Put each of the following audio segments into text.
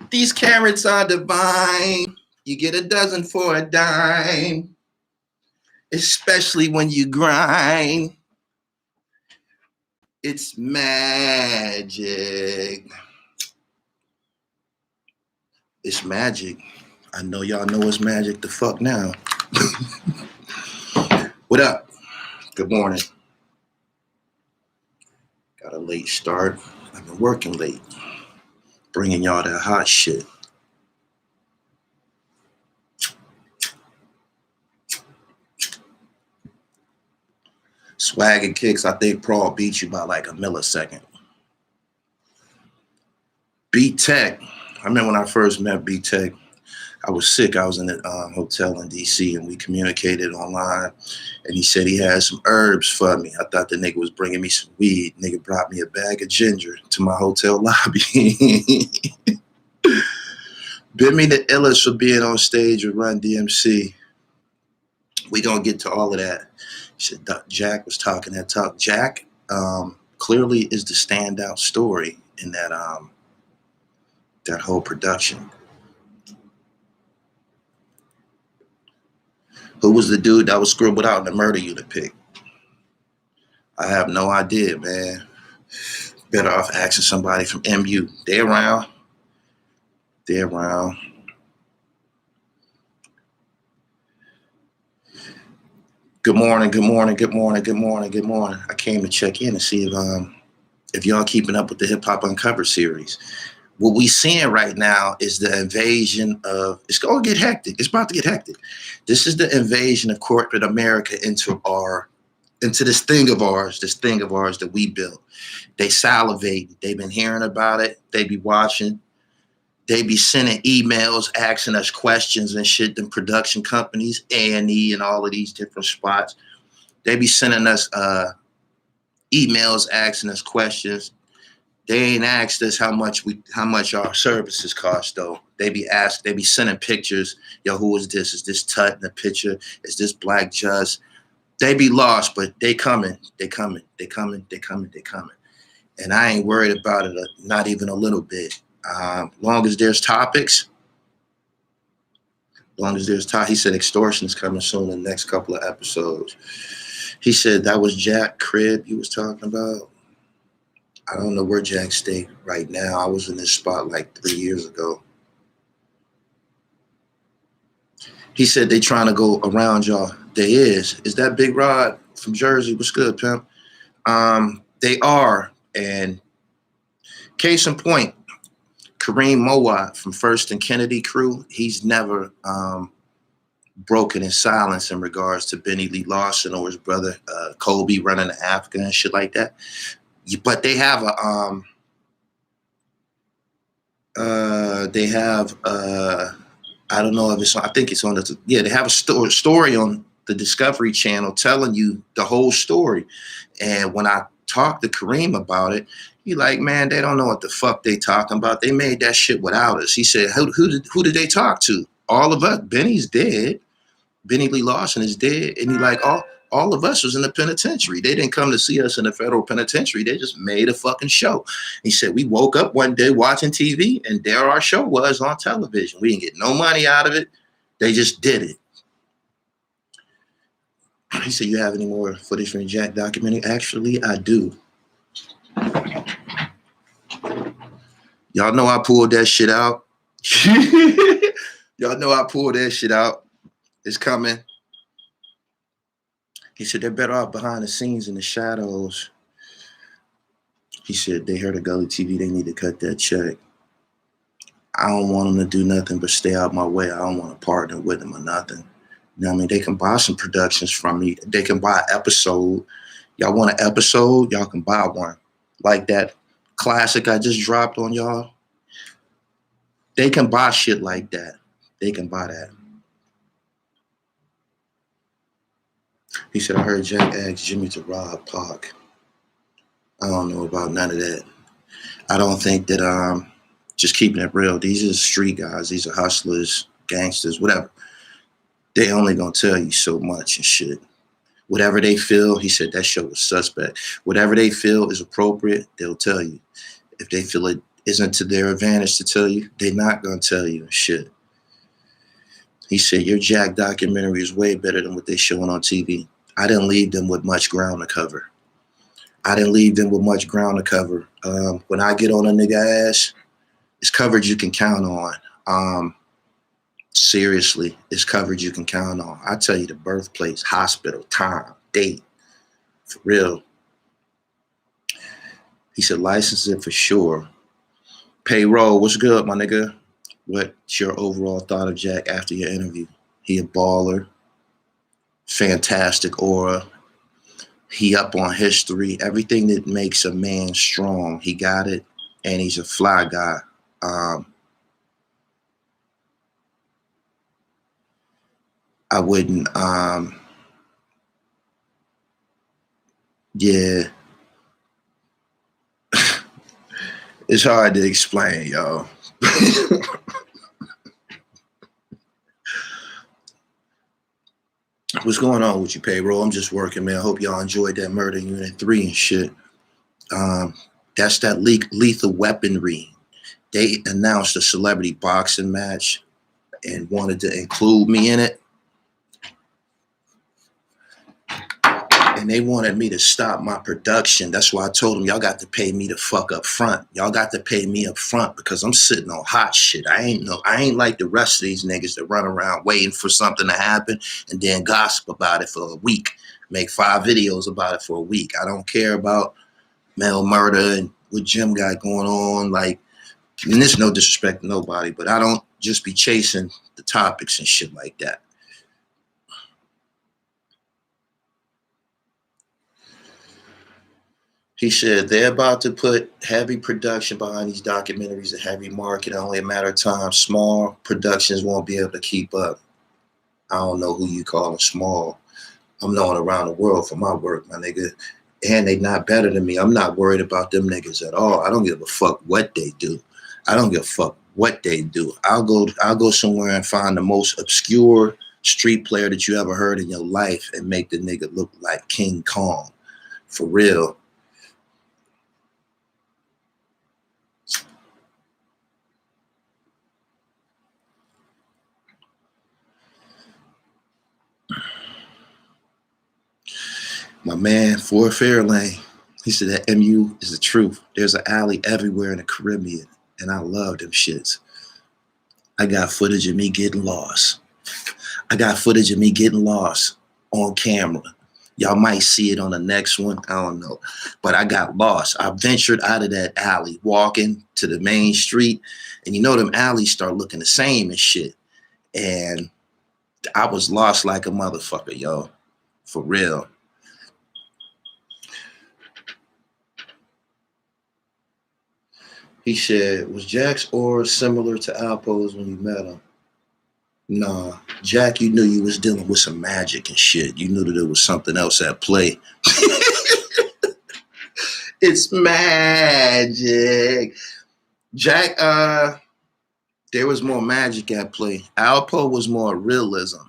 These carrots are divine. You get a dozen for a dime, especially when you grind. It's magic. It's magic. I know y'all know it's magic the fuck now. What up? Good morning. Got a late start. I've been working late, bringing y'all that hot shit. Swag and kicks, I think Paul beat you by like a millisecond. Beat Tech. I remember when I first met Beat Tech, I was sick. I was in a hotel in DC and we communicated online. And he said he had some herbs for me. I thought the nigga was bringing me some weed. Nigga brought me a bag of ginger to my hotel lobby. Bimmy the illest for being on stage with Run DMC. We gonna get to all of that. He said Jack was talking that talk. Jack clearly is the standout story in that that whole production. Who was the dude that was scribbled out in the murder unit pick? I have no idea, man. Better off asking somebody from MU. They around. They're around. Good morning, good morning, good morning, good morning, good morning. I came to check in and see if y'all keeping up with the Hip Hop Uncovered series. What we seeing right now is the invasion of, it's going to get hectic. It's about to get hectic. This is the invasion of corporate America into this thing of ours that we built. They salivate. They've been hearing about it. They be watching. They be sending emails asking us questions and shit. Them production companies, A&E and all of these different spots. They be sending us emails asking us questions. They ain't asked us how much our services cost though. They be sending pictures. Yo, who is this? Is this Tut in the picture? Is this Black Just? They be lost, but they coming. They coming. And I ain't worried about it, not even a little bit. Long as there's topics. He said extortion is coming soon in the next couple of episodes. He said that was Jack Crib you was talking about. I don't know where Jack stay right now. I was in this spot like 3 years ago. He said they trying to go around y'all. They is. Is that Big Rod from Jersey? What's good, pimp? They are. And case in point, Kareem Mowat from First and Kennedy crew, he's never broken in silence in regards to Benny Lee Lawson or his brother Kobe running to Africa and shit like that. But they have I don't know if it's, I think it's on they have a story on the Discovery Channel telling you the whole story. And when I talked to Kareem about it, he like, man, they don't know what the fuck they talking about. They made that shit without us. He said, who did they talk to? All of us. Benny's dead. Benny Lee Lawson is dead. And he like, all of us was in the penitentiary. They didn't come to see us in the federal penitentiary. They just made a fucking show. He said, we woke up one day watching TV and there our show was on television. We didn't get no money out of it. They just did it. He said, you have any more footage from the Jack documentary? Actually, I do. Y'all know I pulled that shit out. Y'all know I pulled that shit out. It's coming. He said, they're better off behind the scenes in the shadows. He said, they heard of Gully TV. They need to cut that check. I don't want them to do nothing but stay out my way. I don't want to partner with them or nothing. You know what I mean? They can buy some productions from me. They can buy an episode. Y'all want an episode? Y'all can buy one. Like that classic I just dropped on y'all. They can buy shit like that. They can buy that. He said, I heard Jack ask Jimmy to rob Pac. I don't know about none of that. I don't think that, just keeping it real, these are street guys. These are hustlers, gangsters, whatever. They only gonna tell you so much and shit. Whatever they feel, he said that show was suspect. Whatever they feel is appropriate, they'll tell you. If they feel it isn't to their advantage to tell you, they're not gonna tell you shit. He said, your Jack documentary is way better than what they showing on TV. I didn't leave them with much ground to cover. When I get on a nigga ass, it's coverage you can count on. Seriously, it's coverage you can count on. I tell you the birthplace, hospital, time, date, for real. He said, license it for sure. Payroll, what's good, my nigga? What's your overall thought of Jack after your interview? He a baller, fantastic aura. He up on history. Everything that makes a man strong, he got it, and he's a fly guy. I wouldn't, yeah. It's hard to explain, y'all. What's going on with you, Payroll? I'm just working, man. I hope y'all enjoyed that Murder Unit 3 and shit. That's that lethal weaponry. They announced a celebrity boxing match and wanted to include me in it. And they wanted me to stop my production. That's why I told them, y'all got to pay me the fuck up front. Y'all got to pay me up front because I'm sitting on hot shit. I ain't like the rest of these niggas that run around waiting for something to happen and then gossip about it for a week. Make 5 videos about it for a week. I don't care about male murder and what Jim got going on. Like, and there's no disrespect to nobody, but I don't just be chasing the topics and shit like that. He said they're about to put heavy production behind these documentaries, a heavy market, only a matter of time. Small productions won't be able to keep up. I don't know who you calling small. I'm known around the world for my work, my nigga. And they not better than me. I'm not worried about them niggas at all. I don't give a fuck what they do. I'll go somewhere and find the most obscure street player that you ever heard in your life and make the nigga look like King Kong. For real. My man, Ford Fairlane, he said that MU is the truth. There's an alley everywhere in the Caribbean, and I love them shits. I got footage of me getting lost. on camera. Y'all might see it on the next one. I don't know. But I got lost. I ventured out of that alley, walking to the main street. And you know them alleys start looking the same and shit. And I was lost like a motherfucker, yo. For real. He said, was Jack's aura similar to Alpo's when you met him? Nah, Jack, you knew you was dealing with some magic and shit. You knew that there was something else at play. It's magic. Jack, there was more magic at play. Alpo was more realism.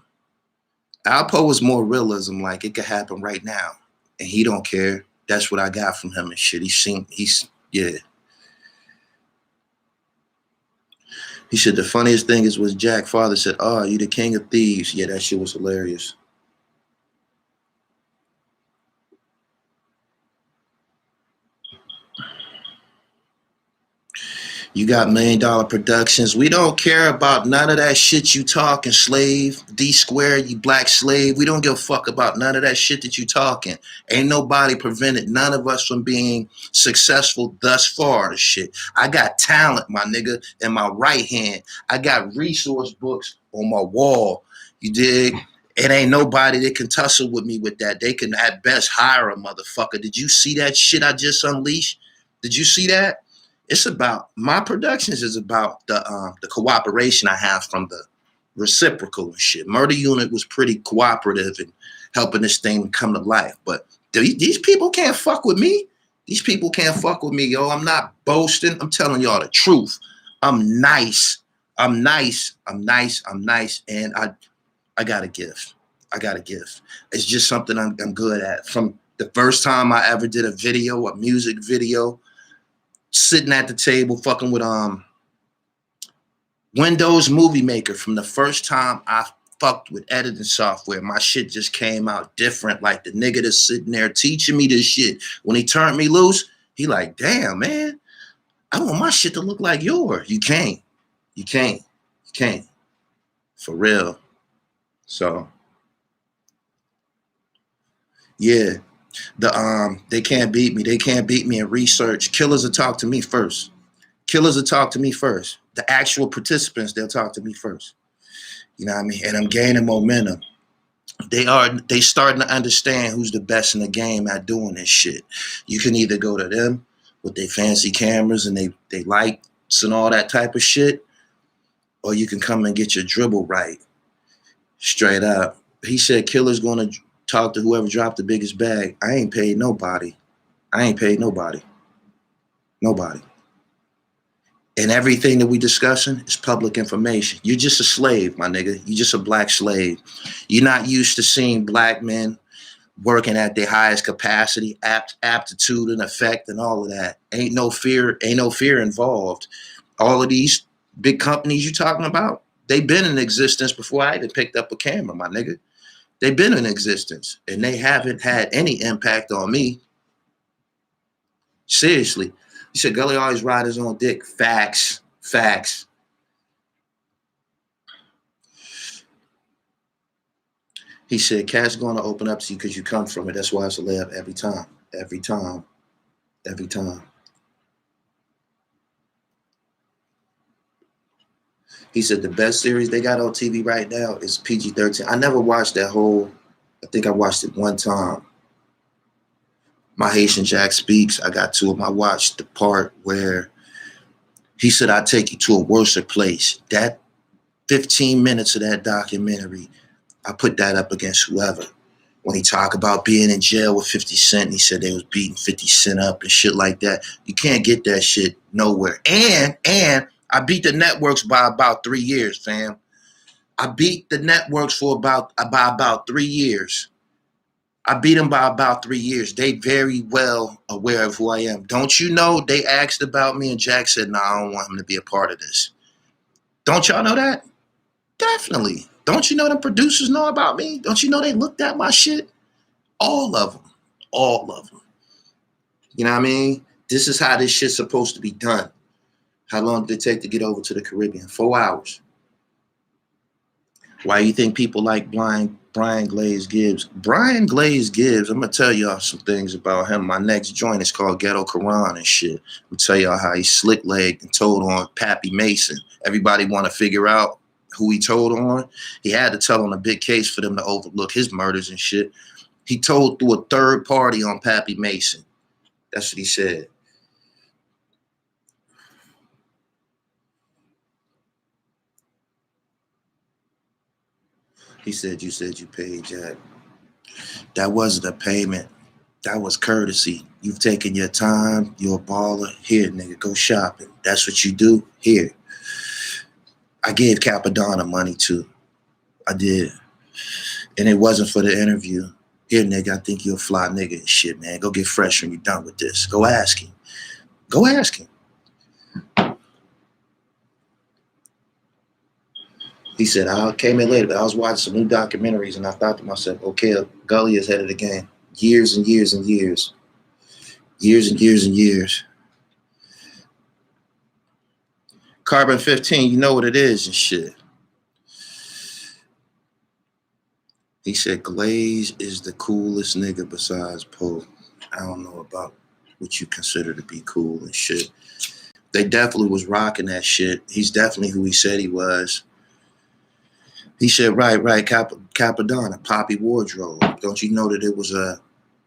Like it could happen right now. And he don't care. That's what I got from him and shit. Yeah. He said the funniest thing is was Jack's father said, "Oh, you the king of thieves." Yeah, that shit was hilarious. You got $1 million productions. We don't care about none of that shit you talking, slave. D squared, you black slave. We don't give a fuck about none of that shit that you talking. Ain't nobody prevented none of us from being successful thus far. Shit. I got talent, my nigga, in my right hand. I got resource books on my wall. You dig? It ain't nobody that can tussle with me with that. They can at best hire a motherfucker. Did you see that shit I just unleashed? Did you see that? It's about my productions is about the cooperation I have from the reciprocal and shit. Murder Unit was pretty cooperative in helping this thing come to life. But these people can't fuck with me. These people can't fuck with me, yo. I'm not boasting. I'm telling y'all the truth. I'm nice. And I got a gift. It's just something I'm good at. From the first time I ever did a music video, sitting at the table fucking with Windows Movie Maker. From the first time I fucked with editing software, my shit just came out different. Like the nigga that's sitting there teaching me this shit, when he turned me loose, he like, damn, man, I want my shit to look like yours. You can't. You can't. You can't. For real. So yeah. They can't beat me. They can't beat me in research. Killers will talk to me first. Killers will talk to me first. The actual participants, they'll talk to me first. You know what I mean? And I'm gaining momentum. They starting to understand who's the best in the game at doing this shit. You can either go to them with their fancy cameras and they lights and all that type of shit, or you can come and get your dribble right. Straight up. He said Killer's gonna talk to whoever dropped the biggest bag. I ain't paid nobody. I ain't paid nobody. Nobody. And everything that we discussing is public information. You're just a slave, my nigga. You're just a black slave. You're not used to seeing black men working at their highest capacity, aptitude and effect and all of that. Ain't no fear involved. All of these big companies you talking about, they've been in existence before I even picked up a camera, my nigga. They've been in existence and they haven't had any impact on me. Seriously. He said, Gully always ride his own dick. Facts. Facts. He said, Cat's going to open up to you because you come from it. That's why it's a layup every time. Every time. Every time. He said, the best series they got on TV right now is PG-13. I never watched that whole, I think I watched it one time. My Haitian Jack Speaks, I got to him. I watched the part where he said, I'll take you to a worser place. That 15 minutes of that documentary, I put that up against whoever. When he talked about being in jail with 50 Cent, he said they was beating 50 Cent up and shit like that. You can't get that shit nowhere. And I beat the networks by about 3 years, fam. I beat the networks by about 3 years. I beat them by about 3 years. They very well aware of who I am. Don't you know they asked about me and Jack said, no, I don't want him to be a part of this. Don't y'all know that? Definitely. Don't you know the producers know about me? Don't you know they looked at my shit? All of them. All of them. You know what I mean? This is how this shit's supposed to be done. How long did it take to get over to the Caribbean? 4 hours. Why do you think people like Brian Glaze Gibbs? Brian Glaze Gibbs, I'm going to tell y'all some things about him. My next joint is called Ghetto Quran and shit. I'm going to tell y'all how he slick-legged and told on Pappy Mason. Everybody want to figure out who he told on. He had to tell on a big case for them to overlook his murders and shit. He told through a third party on Pappy Mason. That's what he said. He said you paid Jack. That wasn't a payment. That was courtesy. You've taken your time. You're a baller. Here, nigga, go shopping. That's what you do. Here. I gave Capadonna money too. I did. And it wasn't for the interview. Here, nigga, I think you're a fly nigga and shit, man. Go get fresh when you're done with this. Go ask him. Go ask him. He said, I came in later, but I was watching some new documentaries and I thought to myself, okay, Gully is head of the game. Years and years and years. Years and years and years. Carbon 15, you know what it is and shit. He said, Glaze is the coolest nigga besides Poe. I don't know about what you consider to be cool and shit. They definitely was rocking that shit. He's definitely who he said he was. He said, right, Capadonna, Poppy Wardrobe. Don't you know that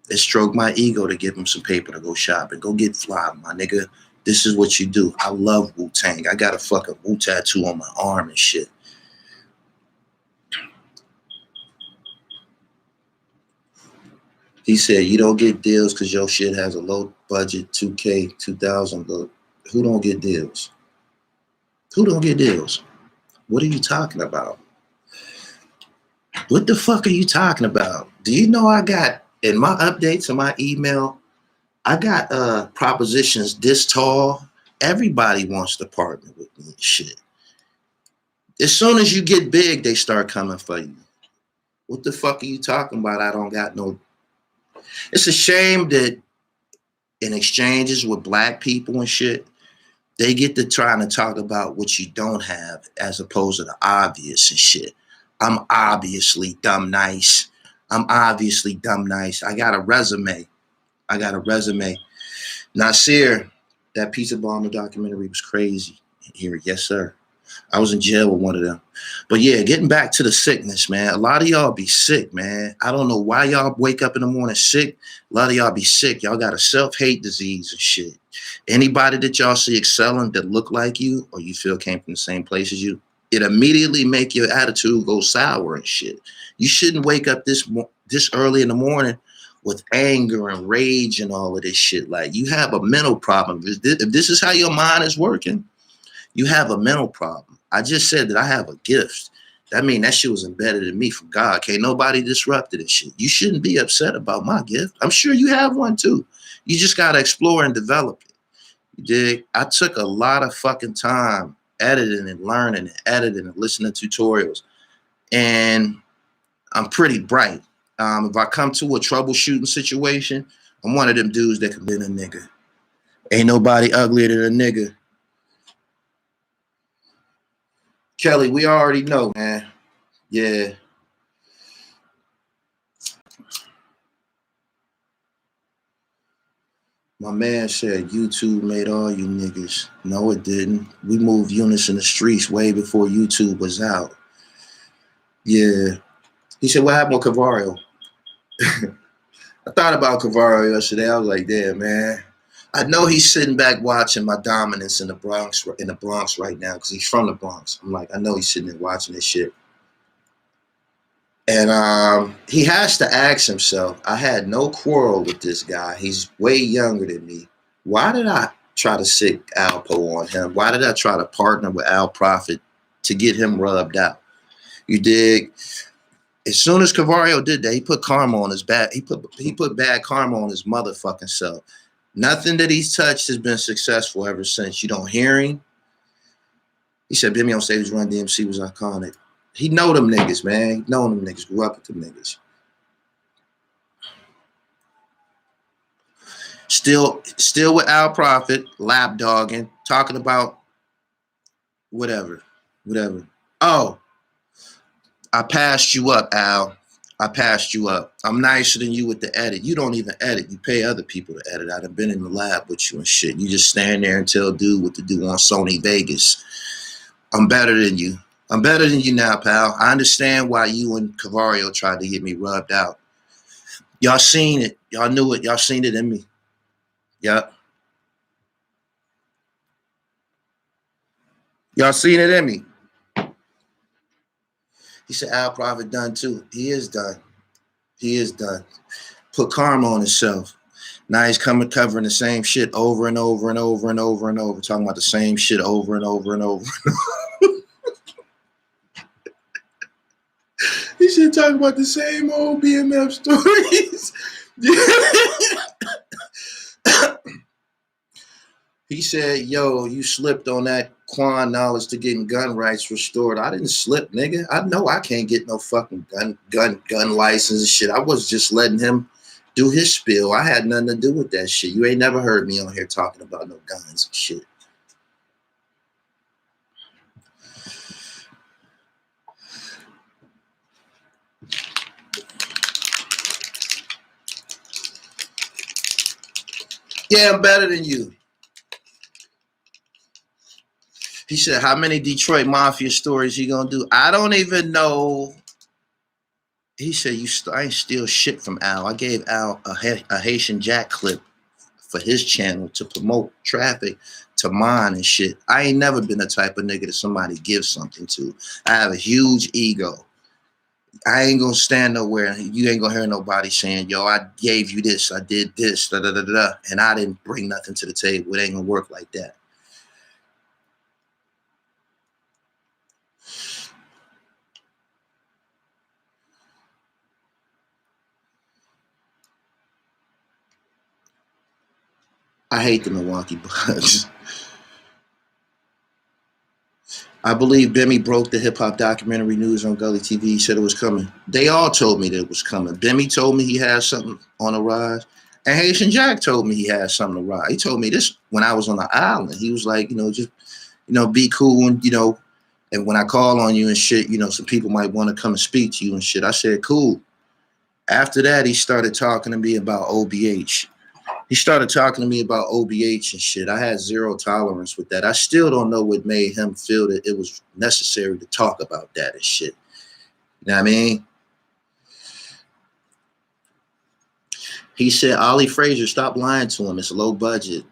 it stroked my ego to give him some paper to go shopping. Go get fly, my nigga. This is what you do. I love Wu-Tang. I got a fucking Wu tattoo on my arm and shit. He said, you don't get deals because your shit has a low budget, 2K, 2000 look. Who don't get deals? Who don't get deals? What are you talking about? What the fuck are you talking about? Do you know I got in my updates on my email I got propositions this tall. Everybody wants to partner with me and shit. As soon as you get big, they start coming for you. What the fuck are you talking about? I don't got no. It's a shame that in exchanges with black people and shit, they get to trying to talk about what you don't have as opposed to the obvious and shit. I'm obviously dumb nice. I'm obviously dumb nice. I got a resume. I got a resume. Nasir, that Pizza Bomber documentary was crazy. Here, yes, sir. I was in jail with one of them. But yeah, getting back to the sickness, man. A lot of y'all be sick, man. I don't know why y'all wake up in the morning sick. A lot of y'all be sick. Y'all got a self-hate disease and shit. Anybody that y'all see excelling that look like you or you feel came from the same place as you, it immediately make your attitude go sour and shit. You shouldn't wake up this early in the morning with anger and rage and all of this shit. Like, you have a mental problem. If this is how your mind is working, you have a mental problem. I just said that I have a gift. That means that shit was embedded in me from God. Can't nobody disrupt it and shit. You shouldn't be upset about my gift. I'm sure you have one too. You just got to explore and develop it. You dig? I took a lot of fucking time editing and learning and editing and listening to tutorials. And I'm pretty bright. If I come to a troubleshooting situation, I'm one of them dudes that can be a nigga. Ain't nobody uglier than a nigga. Kelly, we already know, man. Yeah. My man said YouTube made all you niggas. No, it didn't. We moved Eunice in the streets way before YouTube was out. Yeah. He said, what happened with Cavario? I thought about Cavario yesterday. I was like, damn, man. I know he's sitting back watching my dominance in the Bronx right now because he's from the Bronx. I'm like, I know he's sitting there watching this shit. And he has to ask himself, I had no quarrel with this guy. He's way younger than me. Why did I try to sick Alpo on him? Why did I try to partner with Al Prophet to get him rubbed out? You dig? As soon as Cavario did that, he put karma on his back. He put bad karma on his motherfucking self. Nothing that he's touched has been successful ever since. You don't hear him. He said Bimmy on stage Run DMC was iconic. He know them niggas, man. He know them niggas. Grew up with them niggas. Still with Al Prophet, lap dogging, talking about whatever. Oh, I passed you up, Al. I passed you up. I'm nicer than you with the edit. You don't even edit. You pay other people to edit. I'd have been in the lab with you and shit. You just stand there and tell dude what to do on Sony Vegas. I'm better than you. I'm better than you now, pal. I understand why you and Cavario tried to get me rubbed out. Y'all seen it. Y'all knew it. Y'all seen it in me. Yep. Y'all seen it in me. He said Al Prophet done too. He is done. He is done. Put karma on himself. Now he's coming covering the same shit over and over and over and over and over, talking about the same shit over and over and over. He should talk about the same old BMF stories. He said, yo, you slipped on that Quan knowledge to getting gun rights restored. I didn't slip, nigga. I know I can't get no fucking gun license and shit. I was just letting him do his spiel. I had nothing to do with that shit. You ain't never heard me on here talking about no guns and shit. Yeah, I'm better than you. He said, how many Detroit Mafia stories he gonna do? I don't even know. He said, I ain't steal shit from Al. I gave Al a Haitian Jack clip for his channel to promote traffic to mine and shit. I ain't never been the type of nigga that somebody gives something to. I have a huge ego. I ain't gonna stand nowhere. You ain't gonna hear nobody saying, yo, I gave you this, I did this, da da da da, and I didn't bring nothing to the table. It ain't gonna work like that. I hate the Milwaukee Bucks. I believe Bimmy broke the hip hop documentary news on Gully TV. He said it was coming. They all told me that it was coming. Bimmy told me he had something on the rise. And Haitian Jack told me he had something to rise. He told me this when I was on the island. He was like, just, be cool and, and when I call on you and shit, some people might want to come and speak to you and shit. I said, cool. After that, he started talking to me about OBH. He started talking to me about OBH and shit. I had zero tolerance with that. I still don't know what made him feel that it was necessary to talk about that and shit. You know what I mean? He said, Ollie Frazier, stop lying to him. It's low budget.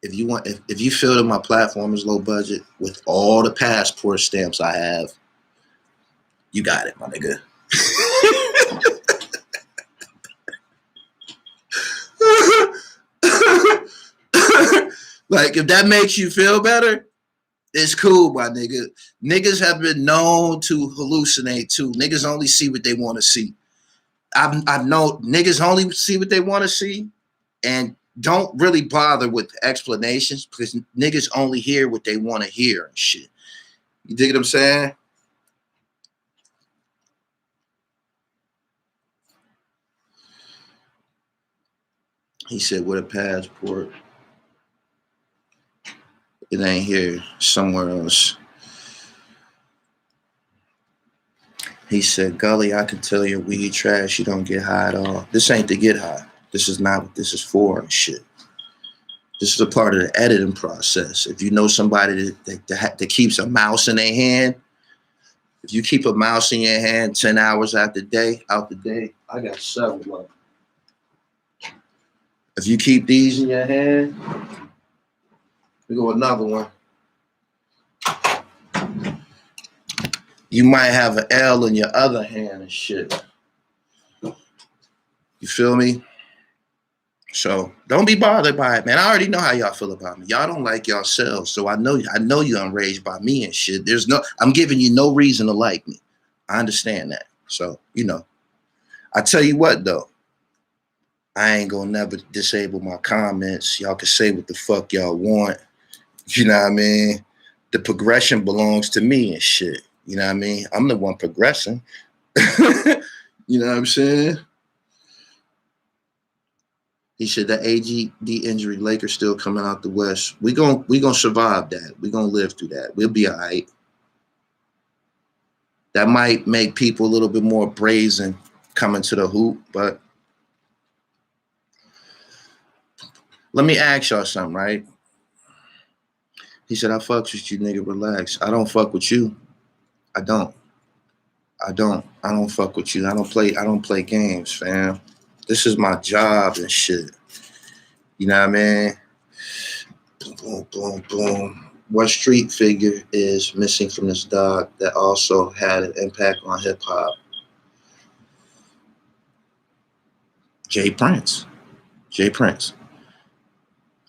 If you feel that my platform is low budget with all the passport stamps I have, you got it, my nigga. Like, if that makes you feel better, it's cool, my nigga. Niggas have been known to hallucinate too. Niggas only see what they want to see. I've known niggas only see what they want to see and don't really bother with explanations because niggas only hear what they want to hear and shit. You dig what I'm saying? He said, with a passport. It ain't here, somewhere else. He said, Gully, I can tell you weed trash, you don't get high at all. This ain't to get high. This is not what this is for and shit. This is a part of the editing process. If you know somebody that keeps a mouse in their hand, if you keep a mouse in your hand 10 hours out the day, I got several of them. If you keep these in your hand, we go another one. You might have an L in your other hand and shit. You feel me? So don't be bothered by it, man. I already know how y'all feel about me. Y'all don't like yourselves, so I know you're enraged by me and shit. I'm giving you no reason to like me. I understand that. So, I tell you what though, I ain't gonna never disable my comments. Y'all can say what the fuck y'all want. You know what I mean? The progression belongs to me and shit. You know what I mean? I'm the one progressing. You know what I'm saying? He said the AGD injury, Lakers still coming out the West. We gonna survive that. We gonna live through that. We'll be all right. That might make people a little bit more brazen coming to the hoop, but let me ask y'all something, right? He said, I fucks with you, nigga, relax. I don't fuck with you. I don't fuck with you. I don't play games, fam. This is my job and shit. You know what I mean? Boom, boom, boom, boom. What street figure is missing from this dog that also had an impact on hip hop? Jay Prince.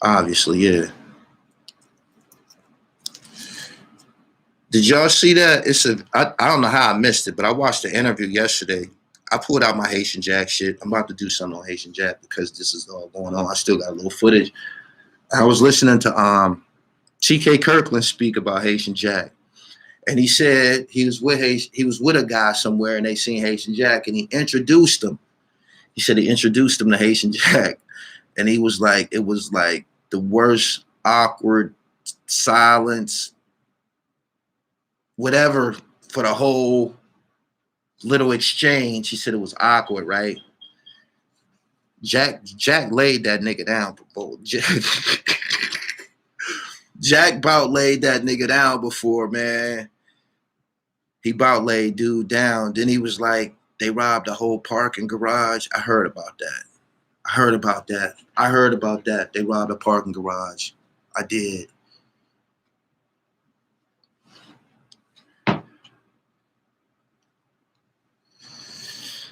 Obviously, yeah. Did y'all see that? I don't know how I missed it, but I watched the interview yesterday. I pulled out my Haitian Jack shit. I'm about to do something on Haitian Jack because this is all going on. I still got a little footage. I was listening to T.K. Kirkland speak about Haitian Jack. And he said he was with a guy somewhere and they seen Haitian Jack and he introduced him. He said he introduced him to Haitian Jack. And he was like, it was like the worst awkward silence, whatever, for the whole little exchange. He said it was awkward, right? Jack laid that nigga down before. Jack about laid that nigga down before, man. He about laid dude down. Then he was like, they robbed the whole parking garage. I heard about that. They robbed a parking garage. I did.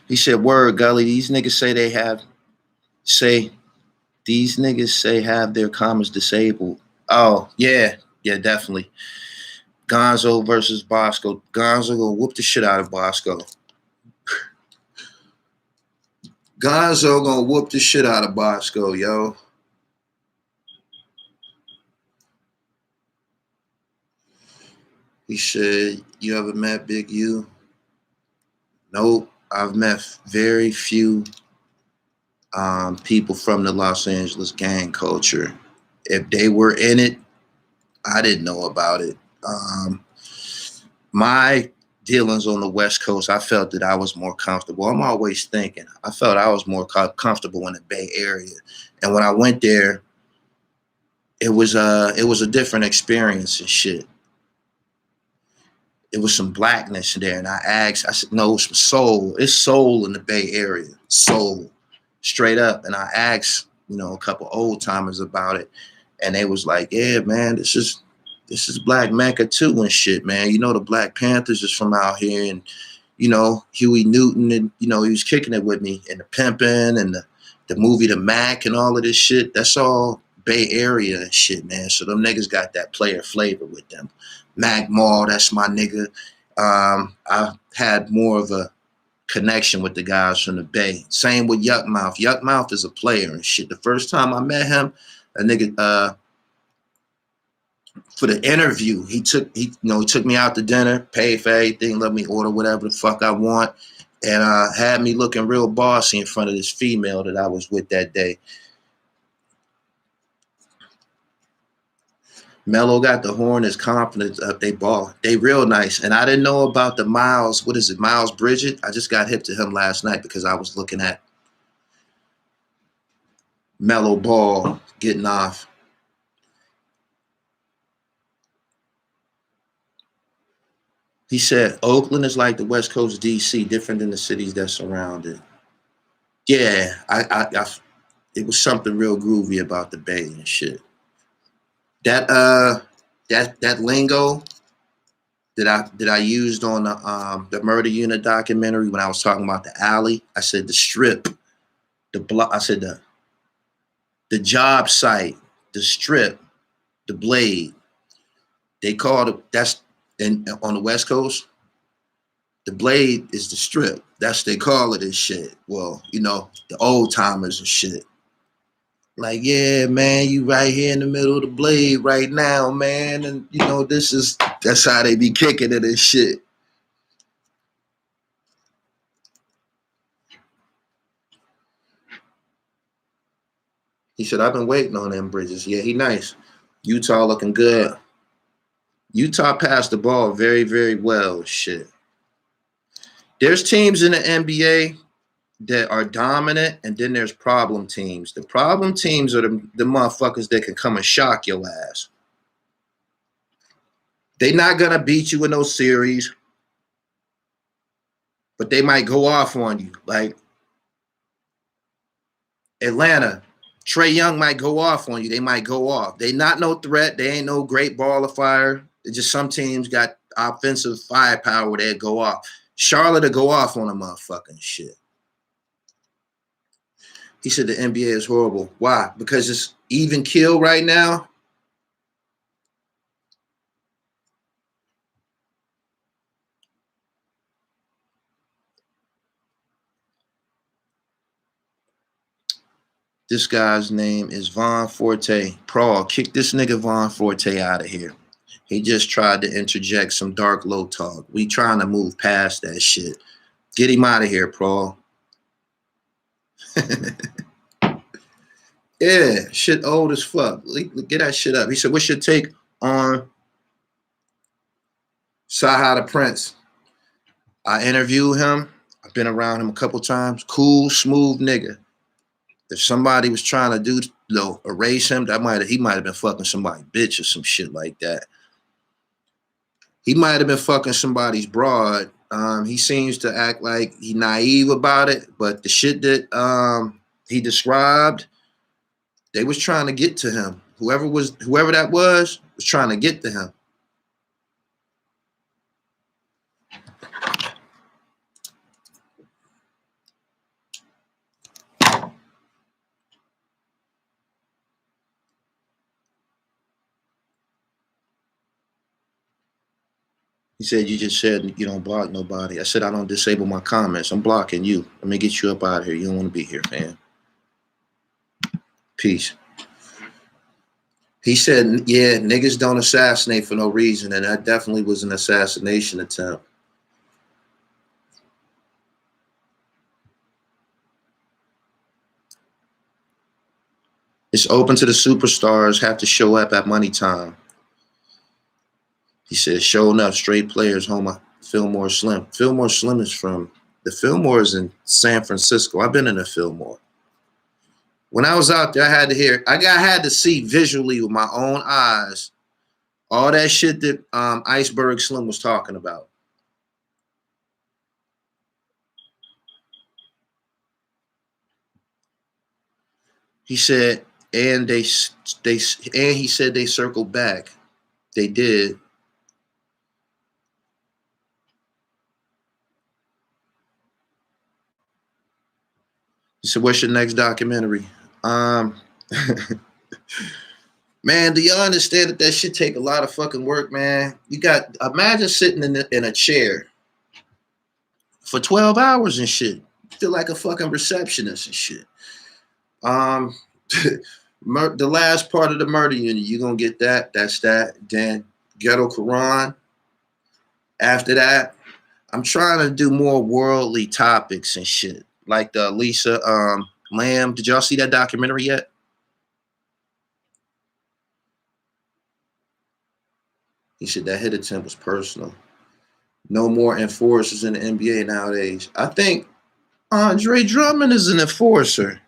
He said, word, Gully, these niggas say have their comments disabled. Oh, yeah, definitely. Gonzo versus Bosco. Gonzo gonna whoop the shit out of Bosco. Gonzo gonna whoop the shit out of Bosco, yo. He said, "You ever met Big U?" Nope. I've met very few people from the Los Angeles gang culture. If they were in it, I didn't know about it. My dealings on the West Coast, I felt that I was more comfortable. I'm always thinking. I felt I was more comfortable in the Bay Area, and when I went there, it was a different experience and shit. It was some blackness there, and I asked. I said, "No, some soul. It's soul in the Bay Area, soul, straight up." And I asked, a couple old timers about it, and they was like, "Yeah, man, this is Black Mecca too and shit, man. The Black Panthers is from out here, and Huey Newton, and he was kicking it with me, and the pimping, and the movie The Mac, and all of this shit. That's all Bay Area and shit, man. So them niggas got that player flavor with them. Mac Mall, that's my nigga. I had more of a connection with the guys from the Bay. Same with Yuck Mouth. Yuck Mouth is a player and shit. The first time I met him, a nigga for the interview, he took me out to dinner, paid for everything, let me order whatever the fuck I want, and had me looking real bossy in front of this female that I was with that day. Mello got the horn, his confidence up. They ball. They real nice. And I didn't know about the Miles, what is it, Miles Bridget? I just got hip to him last night because I was looking at Mello Ball getting off. He said, Oakland is like the West Coast DC, different than the cities that surround it. Yeah, it was something real groovy about the Bay and shit. That lingo that I used on the Murder Unit documentary when I was talking about the alley. I said the strip, the block. I said the job site, the strip, the blade. They call it that's on the West Coast. The blade is the strip. That's they call it and shit. Well, the old timers and shit. Like, yeah, man, you right here in the middle of the blade right now, man. And that's how they be kicking it and shit. He said, I've been waiting on them Bridges. Yeah, he nice. Utah looking good. Utah passed the ball very, very well. Shit. There's teams in the NBA that are dominant, and then there's problem teams. The problem teams are the motherfuckers that can come and shock your ass. They not gonna beat you in those series, but they might go off on you. Like Atlanta, Trae Young might go off on you. They might go off. They not no threat. They ain't no great ball of fire. It's just some teams got offensive firepower where they go off. Charlotte to go off on a motherfucking shit. He said the NBA is horrible. Why? Because it's even kill right now. This guy's name is Von Forte. Prawl, kick this nigga Von Forte out of here. He just tried to interject some dark low talk. We trying to move past that shit. Get him out of here, Prawl. Yeah, shit old as fuck. Get that shit up. He said, what's your take on Saha the Prince? I interviewed him. I've been around him a couple times. Cool, smooth nigga. If somebody was trying to erase him, he might have been fucking somebody's bitch or some shit like that. He might have been fucking somebody's broad. He seems to act like he naive about it, but the shit that he described, they was trying to get to him. Whoever that was trying to get to him. He He said, you just said you don't block nobody. I said, I don't disable my comments. I'm blocking you. Let me get you up out of here. You don't want to be here, man. Peace. He said, yeah, niggas don't assassinate for no reason. And that definitely was an assassination attempt. It's open to the superstars, have to show up at money time. He said, showing up, straight players, home, Fillmore Slim. Fillmore Slim is from, the Fillmore is in San Francisco. I've been in the Fillmore. When I was out there, I had to see visually with my own eyes all that shit that Iceberg Slim was talking about. He said, and he said they circled back. They did. He said, what's your next documentary? Man, do y'all understand that shit take a lot of fucking work, man? You got, imagine sitting in a chair for 12 hours and shit. Feel like a fucking receptionist and shit. The last part of the murder unit, you're gonna get that. That's that. Then Ghetto Quran. After that, I'm trying to do more worldly topics and shit. Like the Lisa Lamb. Did y'all see that documentary yet? He said that hit attempt was personal. No more enforcers in the NBA nowadays. I think Andre Drummond is an enforcer.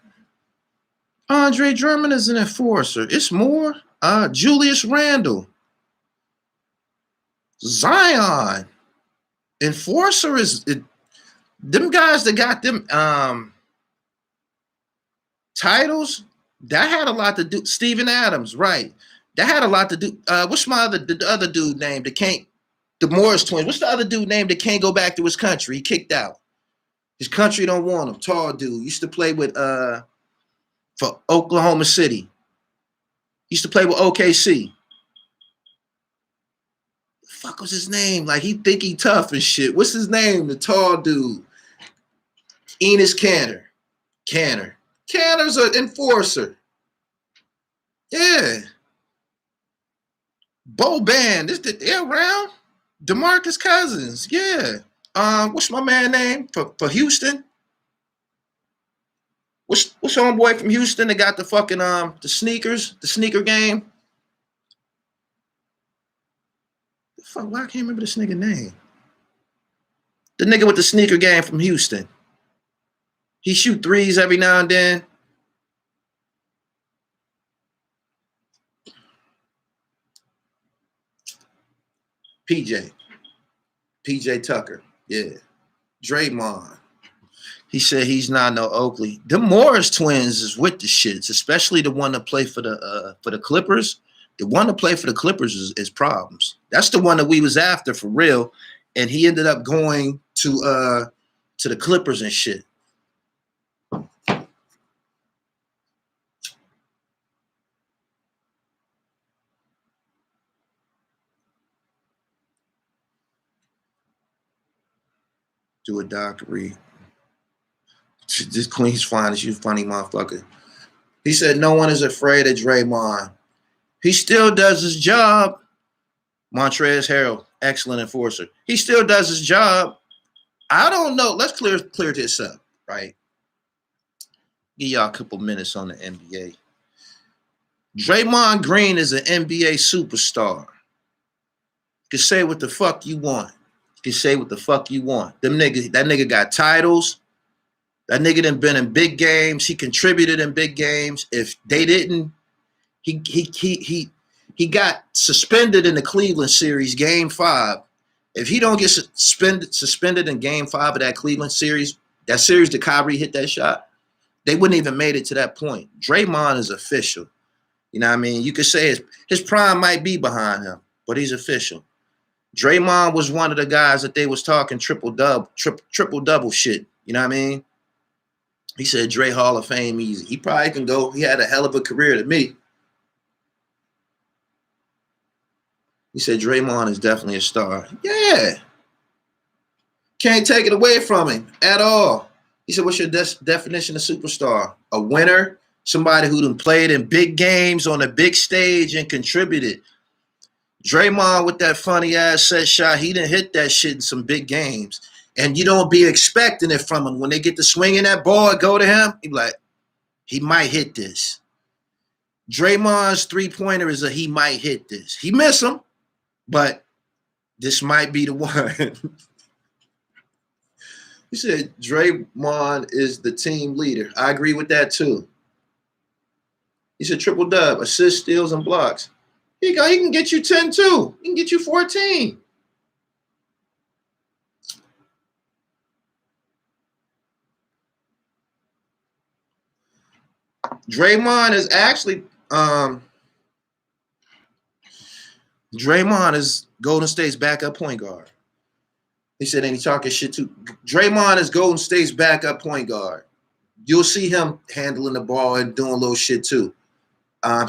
Andre Drummond is an enforcer. It's more. Julius Randle. Zion. Enforcer is them guys that got them titles. That had a lot to do. Steven Adams, right? That had a lot to do. What's the other dude named that can't? The Morris twins. What's the other dude named that can't go back to his country? He kicked out. His country don't want him. Tall dude. Used to play with for Oklahoma City. Used to play with OKC. The fuck was his name? Like he think he tough and shit. What's his name? The tall dude. Enes Kanter. Kanter's an enforcer. Yeah. Bo Band. They're around. DeMarcus Cousins. Yeah. What's my man name for Houston? What's homeboy from Houston that got the fucking the sneakers, the sneaker game? Fuck, why I can't remember this nigga name? The nigga with the sneaker game from Houston. He shoot threes every now and then. PJ Tucker. Yeah. Draymond. He said he's not no Oakley. The Morris twins is with the shits, especially the one that play for the Clippers. The one that play for the Clippers is problems. That's the one that we was after for real, and he ended up going to the Clippers and shit. Do a dockery. This Queen's fine. You funny motherfucker. He said no one is afraid of Draymond. He still does his job. Montrezl Harrell, excellent enforcer. He still does his job. I don't know. Let's clear this up, right? Give y'all a couple minutes on the NBA. Draymond Green is an NBA superstar. You can say what the fuck you want. You can say what the fuck you want. That nigga got titles. That nigga done been in big games. He contributed in big games. If they didn't, he got suspended in the Cleveland series, Game 5. If he don't get suspended in Game 5 of that Cleveland series, that series that Kyrie hit that shot, they wouldn't even made it to that point. Draymond is official. You know what I mean? You could say his prime might be behind him, but he's official. Draymond was one of the guys that they was talking triple-double shit. You know what I mean? He said Dre Hall of Fame easy. He probably can go. He had a hell of a career to me. He said Draymond is definitely a star. Yeah. Can't take it away from him at all. He said, what's your definition of superstar? A winner, somebody who done played in big games on a big stage and contributed. Draymond with that funny ass set shot, he didn't hit that shit in some big games. And you don't be expecting it from him. When they get to swinging that ball and go to him, he be like, he might hit this. Draymond's three-pointer is a he might hit this. He miss him, but this might be the one. He said Draymond is the team leader. I agree with that too. He said triple dub, assists, steals, and blocks. Here you go. He can get you 10 too. He can get you 14. Draymond is actually Draymond is Golden State's backup point guard. He said, and he talking shit too. Draymond is Golden State's backup point guard. You'll see him handling the ball and doing a little shit too.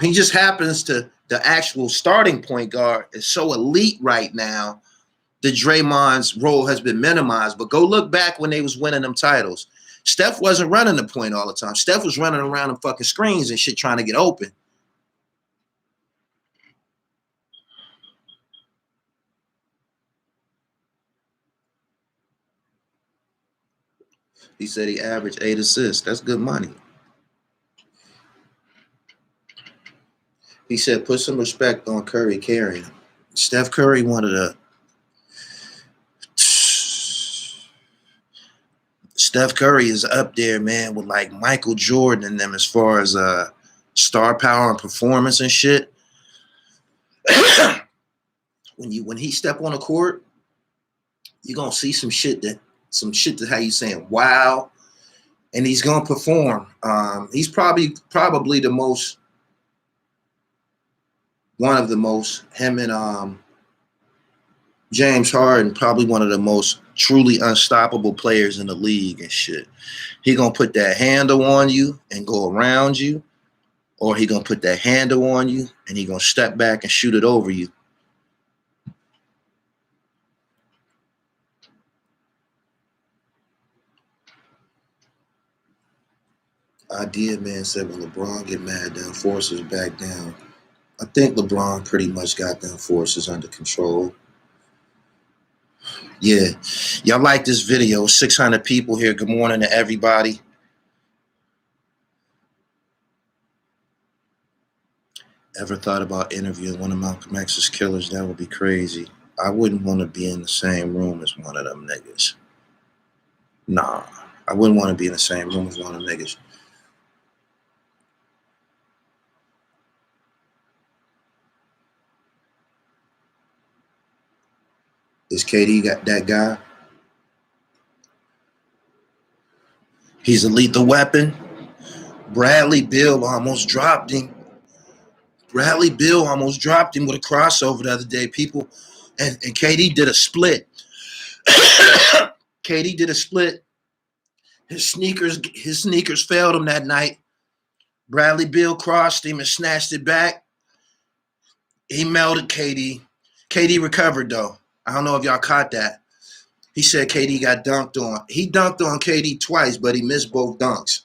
He just happens to, the actual starting point guard is so elite right now that Draymond's role has been minimized. But go look back when they was winning them titles. Steph wasn't running the point all the time. Steph was running around them fucking screens and shit trying to get open. He said he averaged 8 assists. That's good money. He said put some respect on Curry carrying him. Steph Curry one of the Steph Curry is up there, man, with like Michael Jordan and them as far as star power and performance and shit. when he step on the court, you're gonna see some shit that how you saying wow, and he's gonna perform. He's probably the most, one of the most, him and James Harden, probably one of the most truly unstoppable players in the league and shit. He gonna put that handle on you and go around you, or he gonna put that handle on you and he gonna step back and shoot it over you. Idea Man said when LeBron get mad, the enforcers back down. I think LeBron pretty much got the enforcers under control. Yeah. Y'all like this video. 600 people here. Good morning to everybody. Ever thought about interviewing one of Malcolm X's killers? That would be crazy. I wouldn't want to be in the same room as one of them niggas. Nah. I wouldn't want to be in the same room as one of them niggas. Is KD got that guy? He's a lethal weapon. Bradley Beal almost dropped him. Bradley Beal almost dropped him with a crossover the other day. People, and KD did a split. KD did a split. His sneakers failed him that night. Bradley Beal crossed him and snatched it back. He melted KD. KD recovered though. I don't know if y'all caught that. He said KD got dunked on. He dunked on KD twice, but he missed both dunks.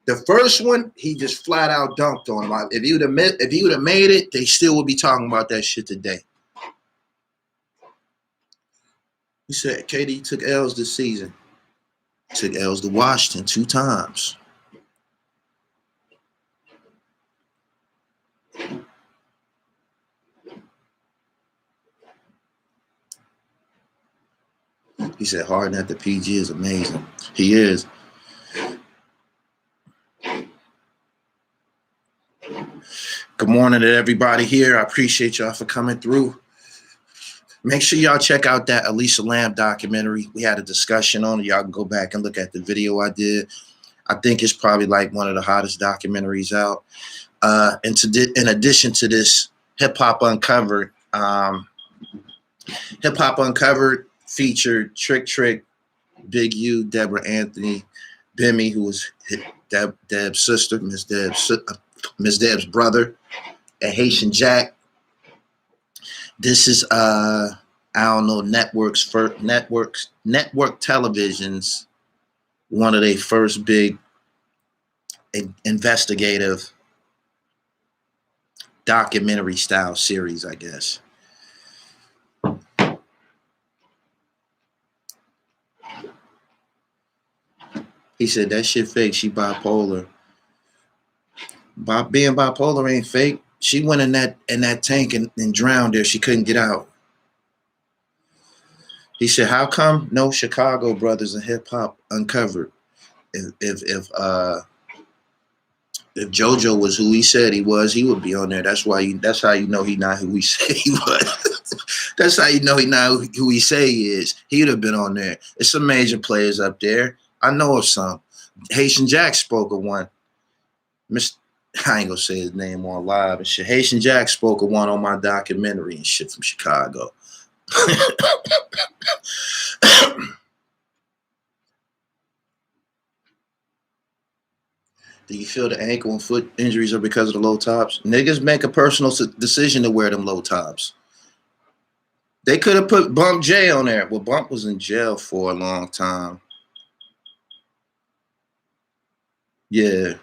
The first one, he just flat out dunked on him. If he would have made it, they still would be talking about that shit today. He said KD took L's this season. Took L's to Washington 2 times. He said Harden at the PG is amazing. He is. Good morning to everybody here. I appreciate y'all for coming through. Make sure y'all check out that Elisa Lamb documentary. We had a discussion on it. Y'all can go back and look at the video I did. I think it's probably like one of the hottest documentaries out. In addition to this, Hip Hop Uncovered. Hip Hop Uncovered featured Trick, Big U, Deborah Anthony, Bimmy, who was Deb's sister, Miss Deb's brother, and Haitian Jack. This is I don't know, network television's one of their first big investigative documentary style series, I guess. He said that shit fake. She bipolar. Being bipolar ain't fake. She went in that tank and drowned there. She couldn't get out. He said, "How come no Chicago brothers in hip hop uncovered? If JoJo was who he said he was, he would be on there. That's how you know he not who he said he was. That's how you know he not who he say he is. He'd have been on there. There's some major players up there. I know of some. Haitian Jack spoke of one. I ain't gonna say his name on live and shit. Haitian Jack spoke of one on my documentary and shit from Chicago." Do you feel the ankle and foot injuries are because of the low tops? Niggas make a personal decision to wear them low tops. They could have put Bump J on there. Well, Bump was in jail for a long time. Yeah.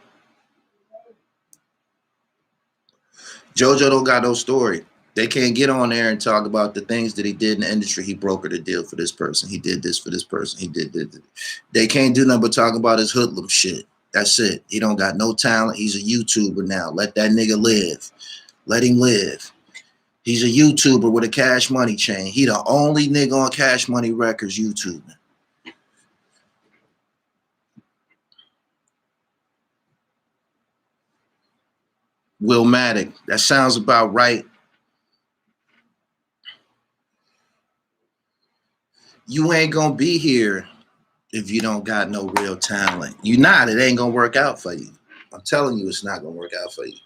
JoJo don't got no story. They can't get on there and talk about the things that he did in the industry. He brokered a deal for this person. He did this for this person. He did this. They can't do nothing but talk about his hoodlum shit. That's it. He don't got no talent. He's a YouTuber now. Let that nigga live. Let him live. He's a YouTuber with a Cash Money chain. He the only nigga on Cash Money Records YouTubing. Willmatic. That sounds about right. You ain't gonna be here if you don't got no real talent. You not. It ain't gonna work out for you. I'm telling you, it's not gonna work out for you.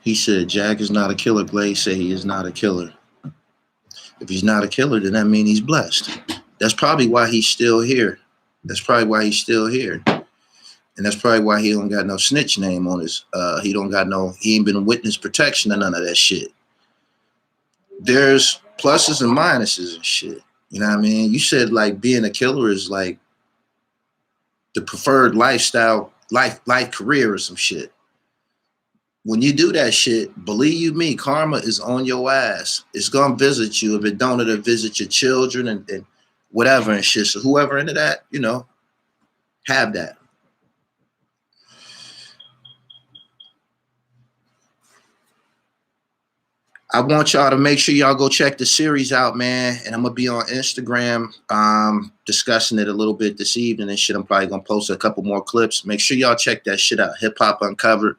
He said, Jack is not a killer. Glaze say he is not a killer. If he's not a killer, then that means he's blessed. That's probably why he's still here. That's probably why he's still here. And that's probably why he don't got no snitch name on his, he ain't been witness protection or none of that shit. There's pluses and minuses and shit. You know what I mean? You said like being a killer is like the preferred lifestyle, life career or some shit. When you do that shit, believe you me, karma is on your ass. It's gonna visit you. If it don't, it'll visit your children and whatever and shit. So whoever into that, have that. I want y'all to make sure y'all go check the series out, man. And I'm gonna be on Instagram discussing it a little bit this evening and shit. I'm probably gonna post a couple more clips. Make sure y'all check that shit out. Hip Hop Uncovered.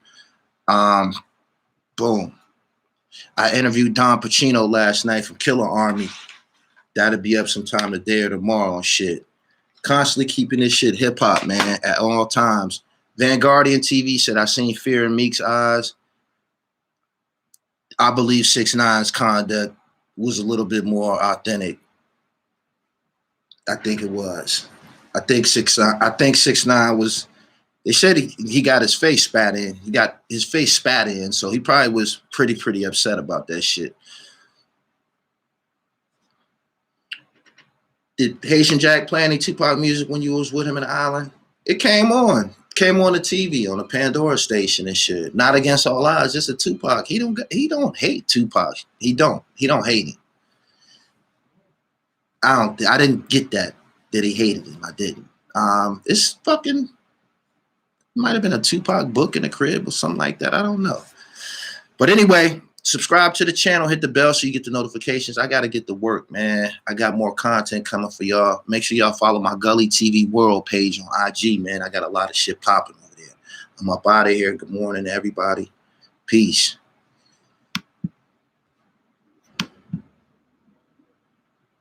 Boom. I interviewed Don Pacino last night from Killer Army. That'll be up sometime today or tomorrow and shit. Constantly keeping this shit hip hop, man, at all times. Vanguardian TV said, I seen fear in Meek's eyes. I believe 6ix9ine's conduct was a little bit more authentic. I think it was. I think 6ix9ine was. They said he got his face spat in. He got his face spat in, so he probably was pretty upset about that shit. Did Haitian Jack play any Tupac music when you was with him in the island? It came on. Came on the TV on the Pandora station and shit. Not against all odds, just a Tupac. He don't hate Tupac. He don't hate him. I didn't get that he hated him. I didn't. It's fucking might have been a Tupac book in the crib or something like that. I don't know. But anyway, subscribe to the channel, hit the bell so you get the notifications. I got to get to work, man. I got more content coming for y'all. Make sure y'all follow my Gully TV World page on IG, man. I got a lot of shit popping over there. I'm up out of here. Good morning to everybody. Peace.